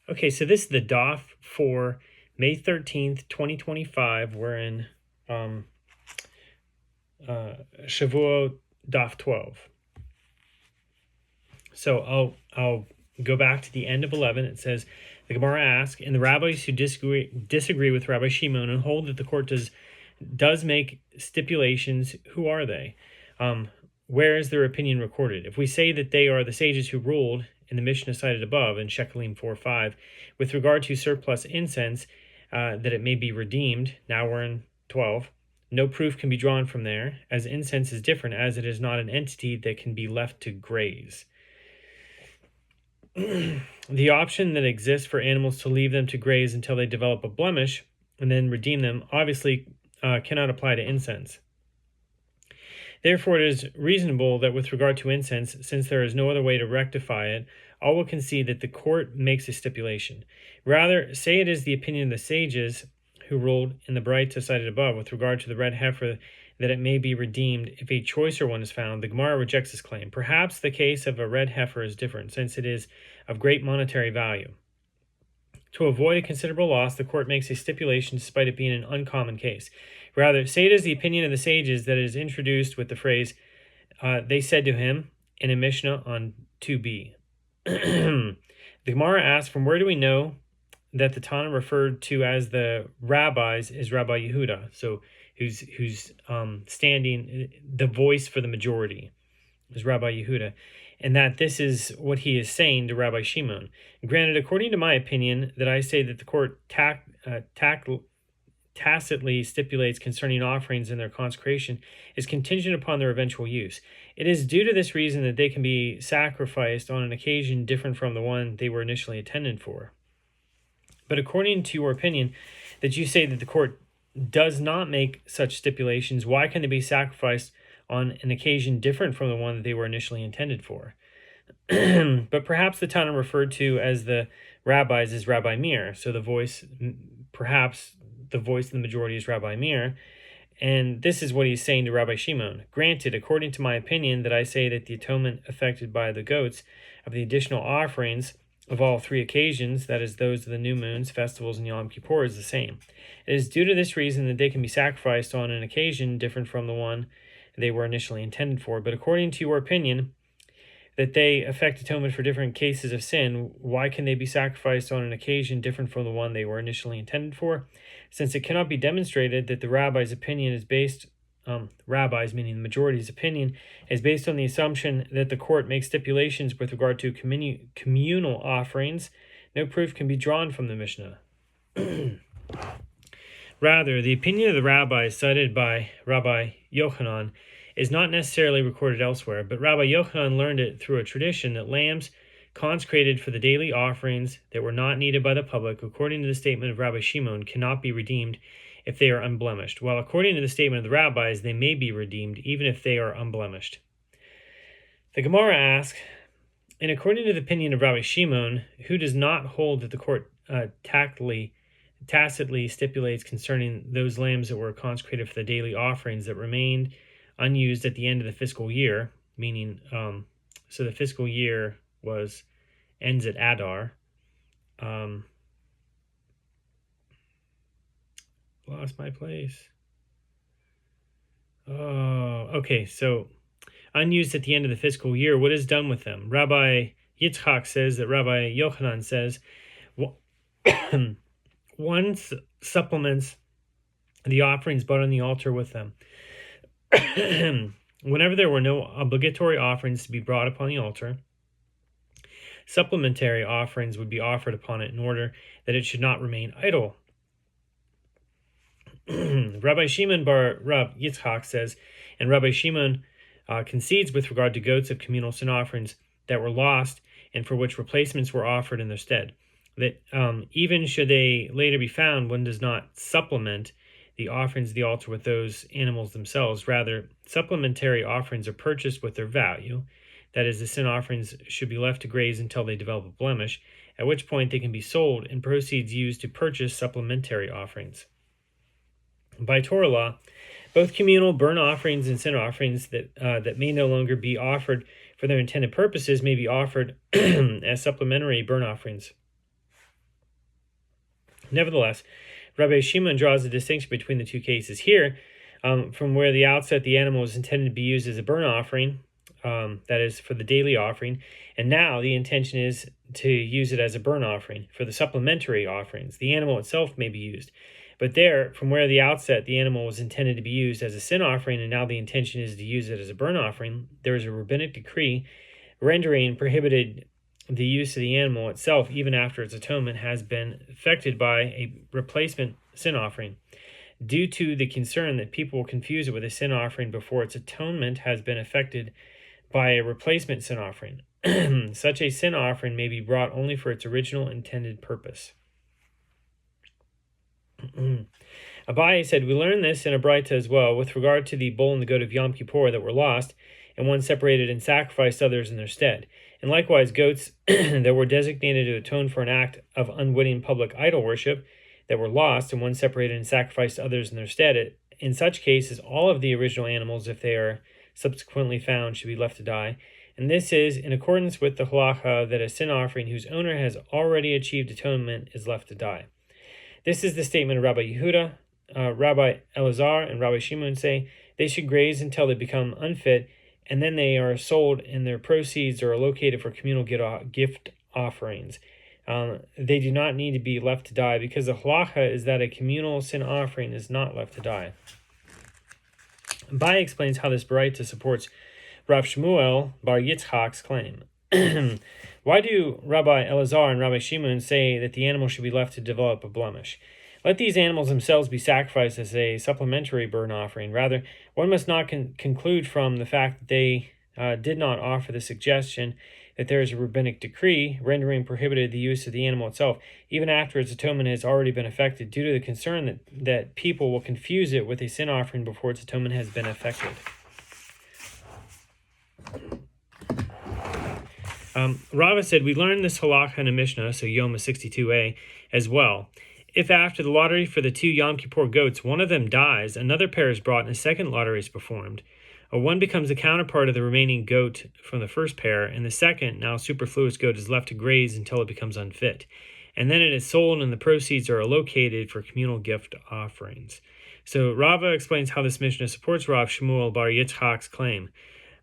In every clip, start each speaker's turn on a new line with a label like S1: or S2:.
S1: Okay, so this is the Daf for May 13th, 2025. We're in Shavuot Daf 12. So I'll go back to the end of 11. It says, the Gemara asks, and the rabbis who disagree with Rabbi Shimon and hold that the court does make stipulations, who are they? Where is their opinion recorded? If we say that they are the sages who ruled in the Mishnah cited above in Shekalim 4:5, with regard to surplus incense, that it may be redeemed, now we're in 12, no proof can be drawn from there, as incense is different, as it is not an entity that can be left to graze. The option that exists for animals to leave them to graze until they develop a blemish and then redeem them obviously cannot apply to incense. Therefore, it is reasonable that with regard to incense, since there is no other way to rectify it, all will concede that the court makes a stipulation. Rather, say it is the opinion of the sages who ruled in the Braita cited above with regard to the red heifer that it may be redeemed if a choicer one is found. The Gemara rejects this claim. Perhaps the case of a red heifer is different, since it is of great monetary value. To avoid a considerable loss, the court makes a stipulation despite it being an uncommon case. Rather, say it is the opinion of the sages that it is introduced with the phrase, they said to him, in a Mishnah on 2b. The Gemara asks, from where do we know that the Tana referred to as the rabbis is Rabbi Yehuda, so who's standing, the voice for the majority is Rabbi Yehuda, and that this is what he is saying to Rabbi Shimon. Granted, according to my opinion, that I say that the court tacitly stipulates concerning offerings and their consecration is contingent upon their eventual use. It is due to this reason that they can be sacrificed on an occasion different from the one they were initially intended for. But according to your opinion, that you say that the court does not make such stipulations, why can they be sacrificed on an occasion different from the one that they were initially intended for? But perhaps the Tana referred to as the rabbis is Rabbi Meir, so perhaps the voice of the majority is Rabbi Meir, and this is what he's saying to Rabbi Shimon. Granted, according to my opinion, that I say that the atonement effected by the goats of the additional offerings of all three occasions, that is, those of the new moons, festivals, and Yom Kippur, is the same. It is due to this reason that they can be sacrificed on an occasion different from the one they were initially intended for. But according to your opinion, that they effect atonement for different cases of sin, why can they be sacrificed on an occasion different from the one they were initially intended for? Since it cannot be demonstrated that the rabbi's opinion is based, rabbis, meaning the majority's opinion, is based on the assumption that the court makes stipulations with regard to communal offerings, no proof can be drawn from the Mishnah. Rather, the opinion of the rabbis cited by Rabbi Yochanan is not necessarily recorded elsewhere, but Rabbi Yochanan learned it through a tradition that lambs consecrated for the daily offerings that were not needed by the public, according to the statement of Rabbi Shimon, cannot be redeemed if they are unblemished, while according to the statement of the rabbis, they may be redeemed even if they are unblemished. The Gemara asks, and according to the opinion of Rabbi Shimon, who does not hold that the court tacitly stipulates concerning those lambs that were consecrated for the daily offerings that remained unused at the end of the fiscal year, meaning, so the fiscal year ends at Adar. Lost my place. Oh, okay, so unused at the end of the fiscal year, what is done with them? Rabbi Yitzchak says that Rabbi Yochanan says, one supplements the offerings brought on the altar with them. Whenever there were no obligatory offerings to be brought upon the altar, supplementary offerings would be offered upon it in order that it should not remain idle. Rabbi Shimon bar Rab Yitzchak says, and Rabbi Shimon concedes with regard to goats of communal sin offerings that were lost and for which replacements were offered in their stead, that even should they later be found, one does not supplement the offerings of the altar with those animals themselves. Rather, supplementary offerings are purchased with their value. That is, the sin offerings should be left to graze until they develop a blemish, at which point they can be sold and proceeds used to purchase supplementary offerings. By Torah law, both communal burnt offerings and sin offerings that may no longer be offered for their intended purposes may be offered as supplementary burnt offerings. Nevertheless, Rabbi Shimon draws a distinction between the two cases. Here, from where the outset the animal was intended to be used as a burnt offering, that is for the daily offering, and now the intention is to use it as a burnt offering for the supplementary offerings. The animal itself may be used. But there, from where the outset the animal was intended to be used as a sin offering, and now the intention is to use it as a burnt offering, there is a rabbinic decree rendering prohibited the use of the animal itself even after its atonement has been effected by a replacement sin offering, due to the concern that people will confuse it with a sin offering before its atonement has been effected by a replacement sin offering. Such a sin offering may be brought only for its original intended purpose. Abaye said, we learned this in a Braita as well with regard to the bull and the goat of Yom Kippur that were lost, and one separated and sacrificed others in their stead. And likewise goats that were designated to atone for an act of unwitting public idol worship that were lost, and one separated and sacrificed others in their stead. In such cases, all of the original animals, if they are subsequently found, should be left to die. And this is in accordance with the halacha that a sin offering whose owner has already achieved atonement is left to die. This is the statement of Rabbi Yehuda. Rabbi Elazar and Rabbi Shimon say they should graze until they become unfit, and then they are sold, and their proceeds are allocated for communal gift offerings. They do not need to be left to die, because the halacha is that a communal sin offering is not left to die. Abaye explains how this Baraita supports Rav Shmuel bar Yitzchak's claim. Why do Rabbi Elazar and Rabbi Shimon say that the animal should be left to develop a blemish? Let these animals themselves be sacrificed as a supplementary burnt offering. Rather, one must not conclude from the fact that they did not offer the suggestion that there is a rabbinic decree rendering prohibited the use of the animal itself, even after its atonement has already been effected, due to the concern that people will confuse it with a sin offering before its atonement has been effected. Rava said, we learned this halakha in a Mishnah, so Yoma 62a, as well. If after the lottery for the two Yom Kippur goats, one of them dies, another pair is brought and a second lottery is performed, or one becomes the counterpart of the remaining goat from the first pair, and the second, now superfluous goat, is left to graze until it becomes unfit. And then it is sold, and the proceeds are allocated for communal gift offerings. So Rava explains how this Mishnah supports Rav Shmuel bar Yitzchak's claim.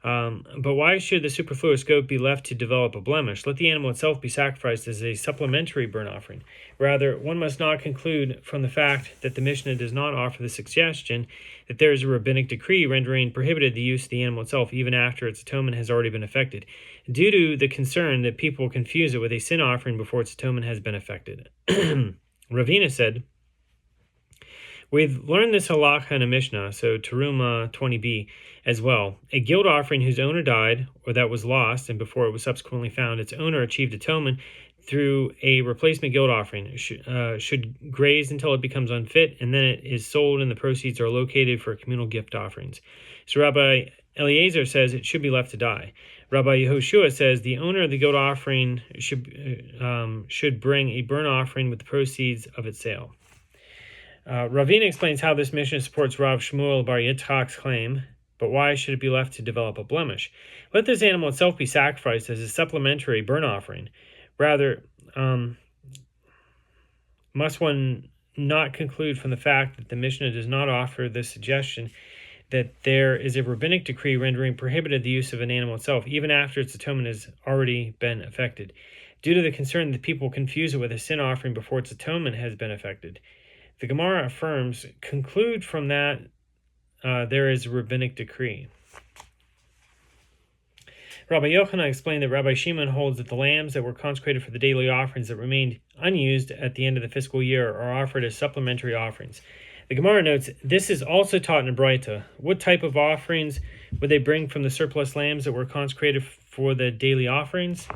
S1: But why should the superfluous goat be left to develop a blemish? Let the animal itself be sacrificed as a supplementary burnt offering. Rather, one must not conclude from the fact that the Mishnah does not offer the suggestion that there is a rabbinic decree rendering prohibited the use of the animal itself even after its atonement has already been effected, due to the concern that people will confuse it with a sin offering before its atonement has been effected. Ravina said, we've learned this halakha in a Mishnah, so Teruma 20b, as well. A guilt offering whose owner died, or that was lost, and before it was subsequently found, its owner achieved atonement through a replacement guilt offering, should graze until it becomes unfit, and then it is sold, and the proceeds are allocated for communal gift offerings. So Rabbi Eliezer says it should be left to die. Rabbi Yehoshua says the owner of the guilt offering should bring a burnt offering with the proceeds of its sale. Ravina explains how this Mishnah supports Rav Shmuel bar Yitzchak's claim, but why should it be left to develop a blemish? Let this animal itself be sacrificed as a supplementary burnt offering. Rather, must one not conclude from the fact that the Mishnah does not offer the suggestion that there is a rabbinic decree rendering prohibited the use of an animal itself, even after its atonement has already been effected, due to the concern that people confuse it with a sin offering before its atonement has been effected. The Gemara affirms, conclude from that there is a rabbinic decree. Rabbi Yochanan explained that Rabbi Shimon holds that the lambs that were consecrated for the daily offerings that remained unused at the end of the fiscal year are offered as supplementary offerings. The Gemara notes, this is also taught in a Braita. What type of offerings would they bring from the surplus lambs that were consecrated for the daily offerings?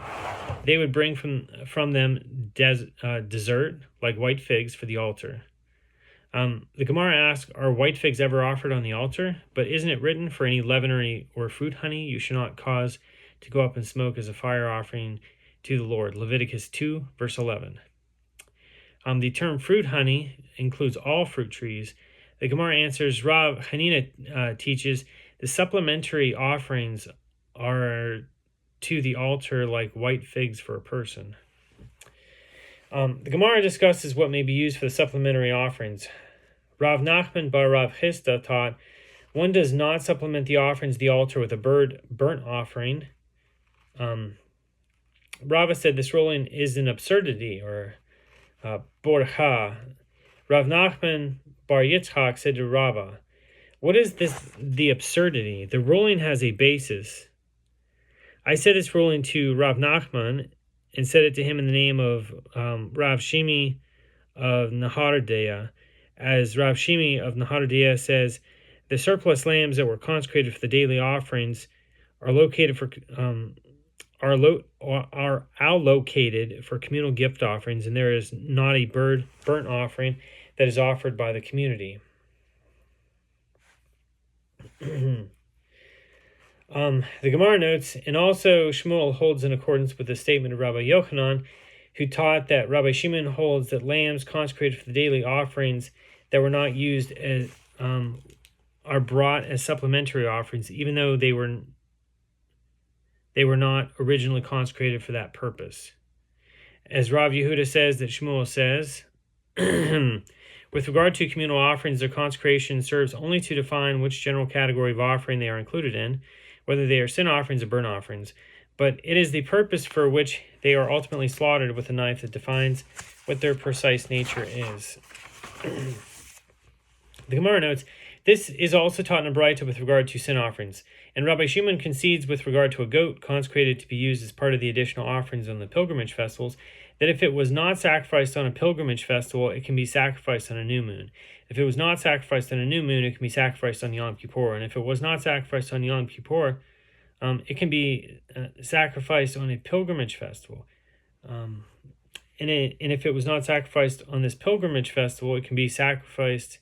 S1: They would bring from them dessert, like white figs, for the altar. The Gemara asks, are white figs ever offered on the altar? But isn't it written, for any leaven or fruit honey you should not cause to go up in smoke as a fire offering to the Lord? Leviticus 2, verse 11. The term fruit honey includes all fruit trees. The Gemara answers, Rav Hanina teaches the supplementary offerings are to the altar like white figs for a person. The Gemara discusses what may be used for the supplementary offerings. Rav Nachman bar Rav Chisda taught, one does not supplement the offerings of the altar with a burnt offering. Rava said this ruling is an absurdity, or borcha. Rav Nachman bar Yitzchak said to Rava, what is the absurdity? The ruling has a basis. I said this ruling to Rav Nachman and said it to him in the name of Rav Shimi of Nahardea. As Rav Shimi of Nahardea says, the surplus lambs that were consecrated for the daily offerings are allocated for communal gift offerings, and there is not a burnt offering that is offered by the community. The Gemara notes, and also Shmuel holds in accordance with the statement of Rabbi Yochanan, who taught that Rabbi Shimon holds that lambs consecrated for the daily offerings that were not used as are brought as supplementary offerings, even though they were not originally consecrated for that purpose. As Rav Yehuda says that Shmuel says, with regard to communal offerings, their consecration serves only to define which general category of offering they are included in, whether they are sin offerings or burnt offerings. But it is the purpose for which they are ultimately slaughtered with a knife that defines what their precise nature is. The Gemara notes, this is also taught in a Braita with regard to sin offerings. And Rabbi Shimon concedes with regard to a goat consecrated to be used as part of the additional offerings on the pilgrimage festivals, that if it was not sacrificed on a pilgrimage festival, it can be sacrificed on a new moon. If it was not sacrificed on a new moon, it can be sacrificed on Yom Kippur. And if it was not sacrificed on Yom Kippur, it can be sacrificed on a pilgrimage festival. And if it was not sacrificed on this pilgrimage festival, it can be sacrificed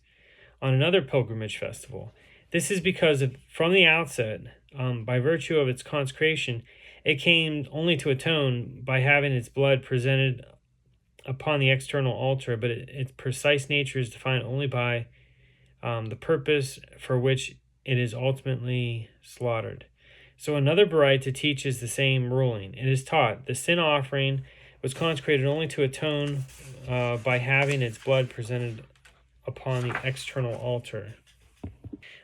S1: on another pilgrimage festival. This is because from the outset, by virtue of its consecration, it came only to atone by having its blood presented upon the external altar, but its precise nature is defined only by the purpose for which it is ultimately slaughtered. So another Baraita teaches the same ruling. It is taught the sin offering was consecrated only to atone by having its blood presented upon the external altar.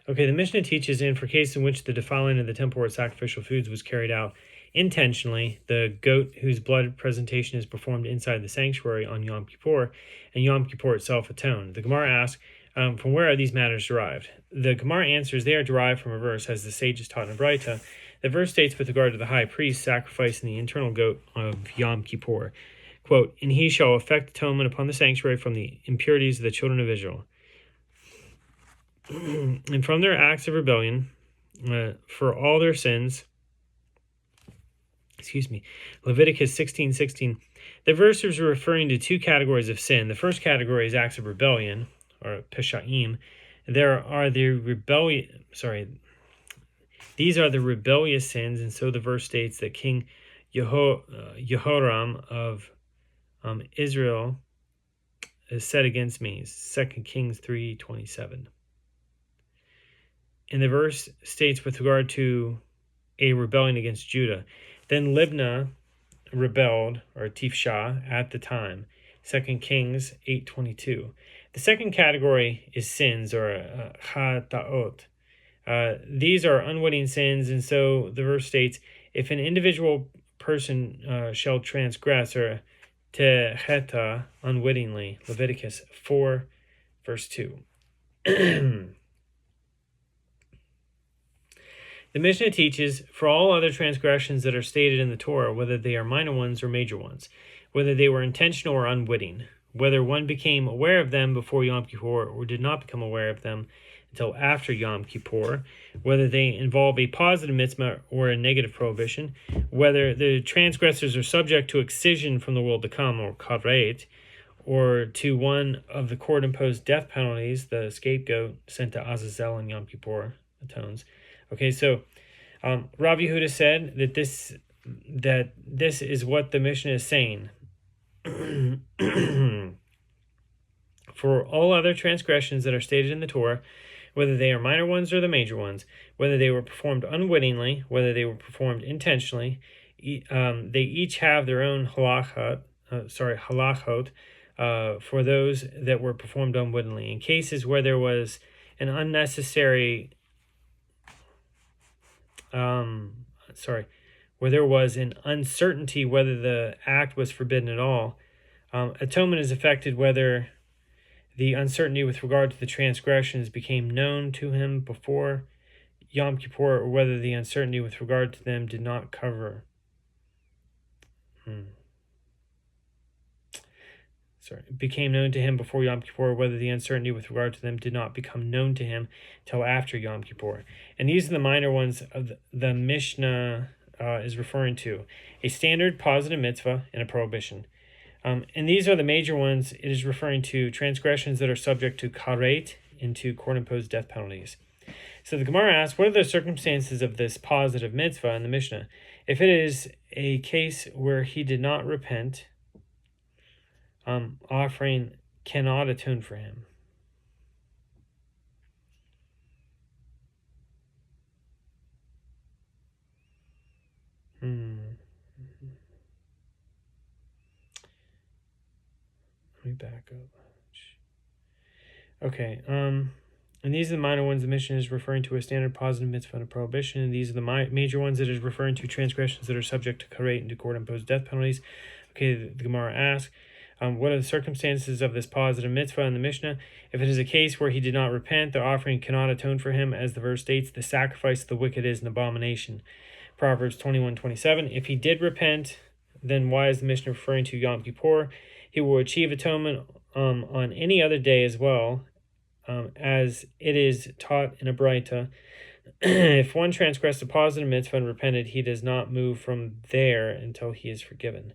S1: Okay, the Mishnah teaches, for cases in which the defiling of the temple or sacrificial foods was carried out intentionally, the goat whose blood presentation is performed inside the sanctuary on Yom Kippur, and Yom Kippur itself atoned. The Gemara asks, from where are these matters derived? The Gemara answers they are derived from a verse, as the sages taught in Braita. The verse states with regard to the high priest sacrificing the internal goat of Yom Kippur, quote, and he shall effect atonement upon the sanctuary from the impurities of the children of Israel, and from their acts of rebellion, for all their sins. Leviticus 16:16. The verse is referring to two categories of sin. The first category is acts of rebellion, or peshaim. These are the rebellious sins, and so the verse states that King Jehoram of Israel is set against me. 2 Kings 3:27. And the verse states with regard to a rebellion against Judah. Then Libnah rebelled, or Tifsha, at the time. 2 Kings 8:22. The second category is sins, or chataot. These are unwitting sins, and so the verse states, if an individual person shall transgress, or teheta, unwittingly. Leviticus 4, verse 2. The Mishnah teaches, for all other transgressions that are stated in the Torah, whether they are minor ones or major ones, whether they were intentional or unwitting, whether one became aware of them before Yom Kippur or did not become aware of them until after Yom Kippur, whether they involve a positive mitzvah or a negative prohibition, whether the transgressors are subject to excision from the world to come, or karet, or to one of the court-imposed death penalties, the scapegoat sent to Azazel on Yom Kippur atones. Okay, so Rav Yehuda said that this is what the Mishnah is saying. For all other transgressions that are stated in the Torah, whether they are minor ones or the major ones, whether they were performed unwittingly, whether they were performed intentionally, they each have their own halakha, halachot, for those that were performed unwittingly. In cases where there was an unnecessary, where there was an uncertainty whether the act was forbidden at all, atonement is effected whether the uncertainty with regard to the transgressions became known to him before Yom Kippur, or whether the uncertainty with regard to them did not cover. Became known to him before Yom Kippur, whether the uncertainty with regard to them did not become known to him till after Yom Kippur. And these are the minor ones of the Mishnah is referring to: a standard, positive mitzvah, and a prohibition. And these are the major ones. It is referring to transgressions that are subject to karet and to court-imposed death penalties. So the Gemara asks, what are the circumstances of this positive mitzvah in the Mishnah? If it is a case where he did not repent, offering cannot atone for him. Let me back up. Okay, and these are the minor ones the Mishnah is referring to: a standard, positive mitzvah, and a prohibition. And these are the major ones that is referring to transgressions that are subject to karet and to court-imposed death penalties. Okay, the Gemara asks, what are the circumstances of this positive mitzvah in the Mishnah? If it is a case where he did not repent, the offering cannot atone for him, as the verse states, the sacrifice of the wicked is an abomination. Proverbs 21:27. If he did repent, then why is the Mishnah referring to Yom Kippur? He will achieve atonement on any other day as well, as it is taught in a Braita. If one transgressed a positive mitzvah and repented, he does not move from there until he is forgiven.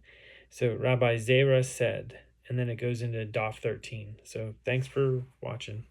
S1: So Rabbi Zera said, and then it goes into Daf 13. So thanks for watching.